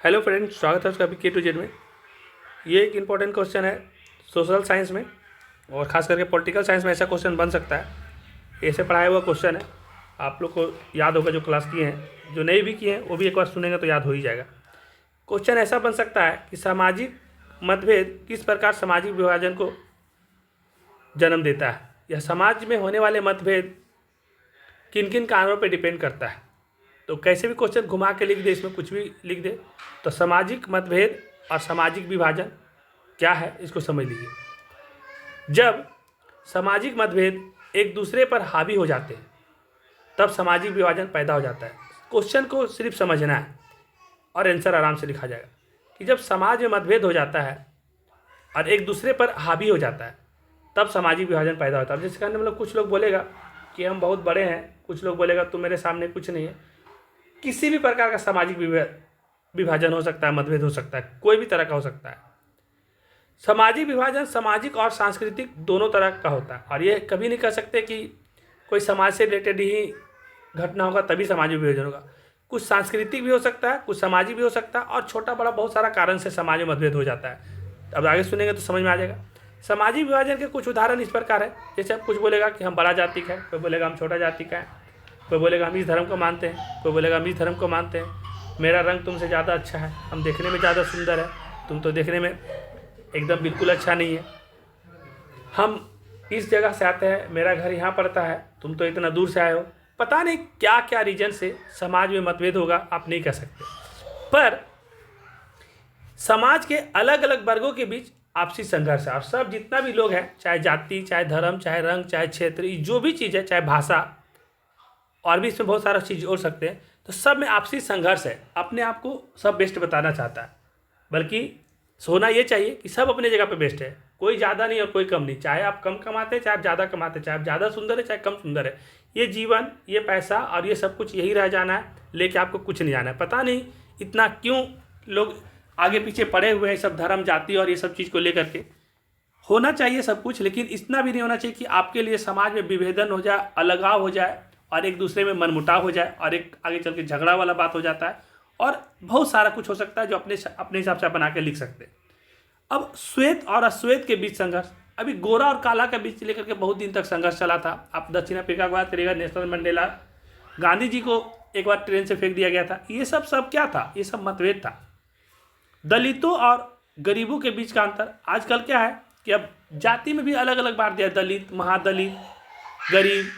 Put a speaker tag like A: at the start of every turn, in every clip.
A: Hello friends, स्वागत है आपका अभी K to Z में। ये एक इम्पॉर्टेंट क्वेश्चन है सोशल साइंस में, और ख़ास करके पॉलिटिकल साइंस में ऐसा क्वेश्चन बन सकता है। ऐसे पढ़ाया हुआ क्वेश्चन है, आप लोग को याद होगा जो क्लास किए हैं, जो नहीं भी किए हैं वो भी एक बार सुनेंगे तो याद हो ही जाएगा। क्वेश्चन ऐसा बन सकता है कि सामाजिक मतभेद किस प्रकार सामाजिक विभाजन को जन्म देता है, या समाज में होने वाले मतभेद किन किन कारणों पर डिपेंड करता है। तो कैसे भी क्वेश्चन घुमा के लिख दे, इसमें कुछ भी लिख दे, तो सामाजिक मतभेद और सामाजिक विभाजन क्या है इसको समझ लीजिए। जब सामाजिक मतभेद एक दूसरे पर हावी हो जाते हैं तब सामाजिक विभाजन पैदा हो जाता है। क्वेश्चन को सिर्फ समझना है और आंसर आराम से लिखा जाएगा कि जब समाज में मतभेद हो जाता है और एक दूसरे पर हावी हो जाता है तब सामाजिक विभाजन पैदा होता है। जिसके कारण मतलब कुछ लोग बोलेगा कि हम बहुत बड़े हैं, कुछ लोग बोलेगा तुम मेरे सामने कुछ नहीं है। किसी भी प्रकार का सामाजिक विभाजन हो सकता है, मतभेद हो सकता है, कोई भी तरह का हो सकता है। सामाजिक विभाजन सामाजिक और सांस्कृतिक दोनों तरह का होता है, और ये कभी नहीं कह सकते कि कोई समाज से रिलेटेड ही घटना होगा तभी सामाजिक विभाजन होगा। कुछ सांस्कृतिक भी हो सकता है, कुछ सामाजिक भी हो सकता है, और छोटा बड़ा बहुत सारा कारण से समाज में मतभेद हो जाता है। अब आगे सुनेंगे तो समझ में आ जाएगा। सामाजिक विभाजन के कुछ उदाहरण इस प्रकार है, जैसे अब कुछ बोलेगा कि हम बड़ा जाति का है, कोई बोलेगा हम छोटा जाति का है, कोई बोलेगा हम इस धर्म को मानते हैं, कोई बोलेगा हम इस धर्म को मानते हैं, मेरा रंग तुमसे ज़्यादा अच्छा है, हम देखने में ज़्यादा सुंदर है, तुम तो देखने में एकदम बिल्कुल अच्छा नहीं है, हम इस जगह से आते हैं, मेरा घर यहाँ पड़ता है, तुम तो इतना दूर से आए हो। पता नहीं क्या क्या रीजन से समाज में मतभेद होगा, आप नहीं कह सकते। पर समाज के अलग अलग वर्गों के बीच आपसी संघर्ष है, और सब जितना भी लोग हैं, चाहे जाति, चाहे धर्म, चाहे रंग, चाहे क्षेत्र, जो भी चीज़ है, चाहे भाषा, और भी इसमें बहुत सारा चीज़ जोड़ सकते हैं, तो सब में आपसी संघर्ष है। अपने आप को सब बेस्ट बताना चाहता है, बल्कि होना ये चाहिए कि सब अपने जगह पे बेस्ट है, कोई ज़्यादा नहीं और कोई कम नहीं। चाहे आप कम कमाते, चाहे आप ज़्यादा कमाते, चाहे आप ज़्यादा सुंदर है, चाहे कम सुंदर है, ये जीवन, ये पैसा और ये सब कुछ यही रह जाना है, लेके आपको कुछ नहीं जाना है। पता नहीं इतना क्यों लोग आगे पीछे पड़े हुए हैं सब धर्म, जाति और ये सब चीज़ को लेकर के। होना चाहिए सब कुछ, लेकिन इतना भी नहीं होना चाहिए कि आपके लिए समाज में विभेदन हो जाए, अलगाव हो जाए, और एक दूसरे में मनमुटाव हो जाए, और एक आगे चल के झगड़ा वाला बात हो जाता है, और बहुत सारा कुछ हो सकता है जो अपने हिसाब से बना के लिख सकते हैं। अब श्वेत और अश्वेत के बीच संघर्ष, अभी गोरा और काला के बीच लेकर के बहुत दिन तक संघर्ष चला था। आप दक्षिण अफ्रीका की बात करिएगा, नेल्सन मंडेला, गांधी जी को एक बार ट्रेन से फेंक दिया गया था। ये सब क्या था? ये सब मतभेद था। दलितों और गरीबों के बीच का अंतर, आजकल क्या है कि अब जाति में भी अलग अलग बांट दिया, दलित, महादलित, गरीब,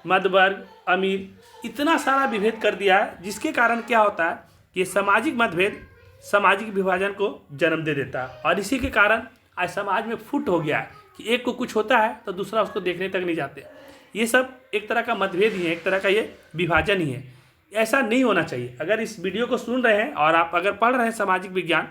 A: मध्य वर्ग, अमीर, इतना सारा विभेद कर दिया है, जिसके कारण क्या होता है कि सामाजिक मतभेद सामाजिक विभाजन को जन्म दे देता है। और इसी के कारण आज समाज में फुट हो गया है कि एक को कुछ होता है तो दूसरा उसको देखने तक नहीं जाते। ये सब एक तरह का मतभेद ही है, एक तरह का ये विभाजन ही है। ऐसा नहीं होना चाहिए। अगर इस वीडियो को सुन रहे हैं और आप अगर पढ़ रहे हैं सामाजिक विज्ञान,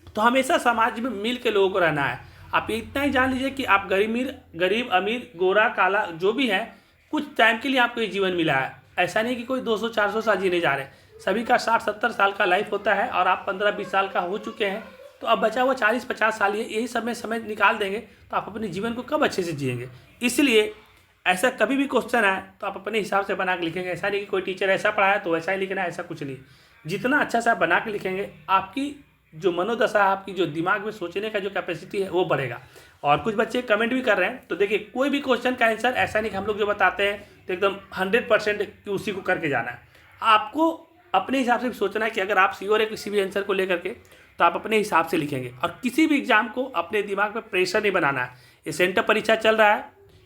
A: तो हमेशा समाज में मिल के लोगों को रहना है। आप इतना ही जान लीजिए कि आप गरीब, अमीर, गोरा, काला, जो भी है, कुछ टाइम के लिए आपको ये जीवन मिला है। ऐसा नहीं कि कोई 200-400 साल जीने जा रहे हैं। सभी का 60-70 साल का लाइफ होता है, और आप 15-20 साल का हो चुके हैं, तो अब बचा हुआ 40-50 साल, यही समय निकाल देंगे तो आप अपने जीवन को कब अच्छे से जिएंगे। इसलिए ऐसा कभी भी क्वेश्चन आए तो आप अपने हिसाब से बना के लिखेंगे। ऐसा नहीं कि कोई टीचर ऐसा पढ़ाया तो वैसा ही लिखना है, ऐसा कुछ नहीं। जितना अच्छा से आप बना के लिखेंगे, आपकी जो मनोदशा है, आपकी जो दिमाग में सोचने का जो कैपेसिटी है, वो बढ़ेगा। और कुछ बच्चे कमेंट भी कर रहे हैं, तो देखिए कोई भी क्वेश्चन का आंसर ऐसा नहीं कि हम लोग जो बताते हैं तो एकदम 100% कि उसी को करके जाना है। आपको अपने हिसाब से भी सोचना है कि अगर आप श्योर है किसी भी आंसर को लेकर के, तो आप अपने हिसाब से लिखेंगे। और किसी भी एग्जाम को अपने दिमाग में प्रेशर नहीं बनाना है। ये सेंटर परीक्षा चल रहा है,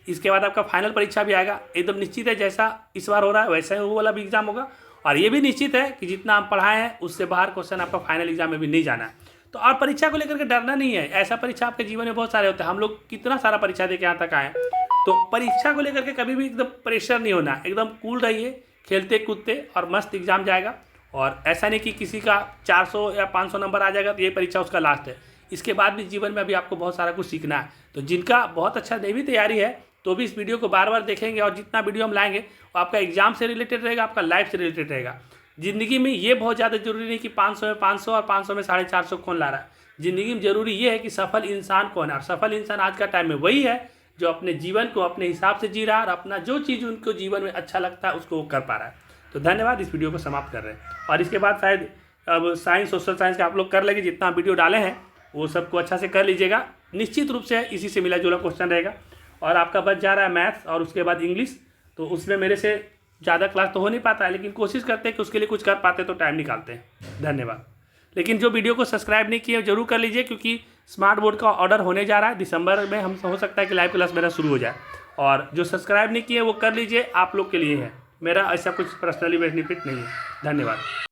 A: इसके बाद आपका फाइनल परीक्षा भी आएगा। एकदम निश्चित है जैसा इस बार हो रहा है वैसा ही वो वाला भी एग्जाम होगा। और ये भी निश्चित है कि जितना हम पढ़ाए हैं उससे बाहर क्वेश्चन आपका फाइनल एग्जाम में भी नहीं जाना है। तो और परीक्षा को लेकर के डरना नहीं है। ऐसा परीक्षा आपके जीवन में बहुत सारे होते हैं। हम लोग कितना सारा परीक्षा दे के यहाँ तक आए, तो परीक्षा को लेकर के कभी भी एकदम प्रेशर नहीं होना, एकदम कूल रहिए, खेलते कूदते और मस्त एग्जाम जाएगा। और ऐसा नहीं कि किसी का 400 या 500 नंबर आ जाएगा तो ये परीक्षा उसका लास्ट है। इसके बाद भी जीवन में अभी आपको बहुत सारा कुछ सीखना है। तो जिनका बहुत अच्छा नहीं भी तैयारी है तो भी इस वीडियो को बार बार देखेंगे, और जितना वीडियो हम लाएंगे वो आपका एग्जाम से रिलेटेड रहेगा, आपका लाइफ से रिलेटेड रहेगा। ज़िंदगी में ये बहुत ज़्यादा जरूरी नहीं कि 500 में 500 और 500 में 450 कौन ला रहा है। ज़िंदगी में जरूरी ये है कि सफल इंसान कौन है। और सफल इंसान आज का टाइम में वही है जो अपने जीवन को अपने हिसाब से जी रहा है, और अपना जो चीज़ उनको जीवन में अच्छा लगता है उसको वो कर पा रहा है। तो धन्यवाद, इस वीडियो को समाप्त कर रहे हैं। और इसके बाद शायद अब साइंस सोशल साइंस का आप लोग कर लेंगे, जितना वीडियो डाले हैं वो सबको अच्छा से कर लीजिएगा। निश्चित रूप से इसी से मिला जुला क्वेश्चन रहेगा। और आपका बच जा रहा है मैथ्स और उसके बाद इंग्लिश, तो उसमें मेरे से ज़्यादा क्लास तो हो नहीं पाता है, लेकिन कोशिश करते हैं कि उसके लिए कुछ कर पाते तो टाइम निकालते हैं। धन्यवाद। लेकिन जो वीडियो को सब्सक्राइब नहीं किए जरूर कर लीजिए, क्योंकि स्मार्ट बोर्ड का ऑर्डर होने जा रहा है दिसंबर में। हम हो सकता है कि लाइव क्लास मेरा शुरू हो जाए, और जो सब्सक्राइब नहीं किए वो कर लीजिए, आप लोग के लिए है, मेरा ऐसा कुछ पर्सनली बेनिफिट नहीं है। धन्यवाद।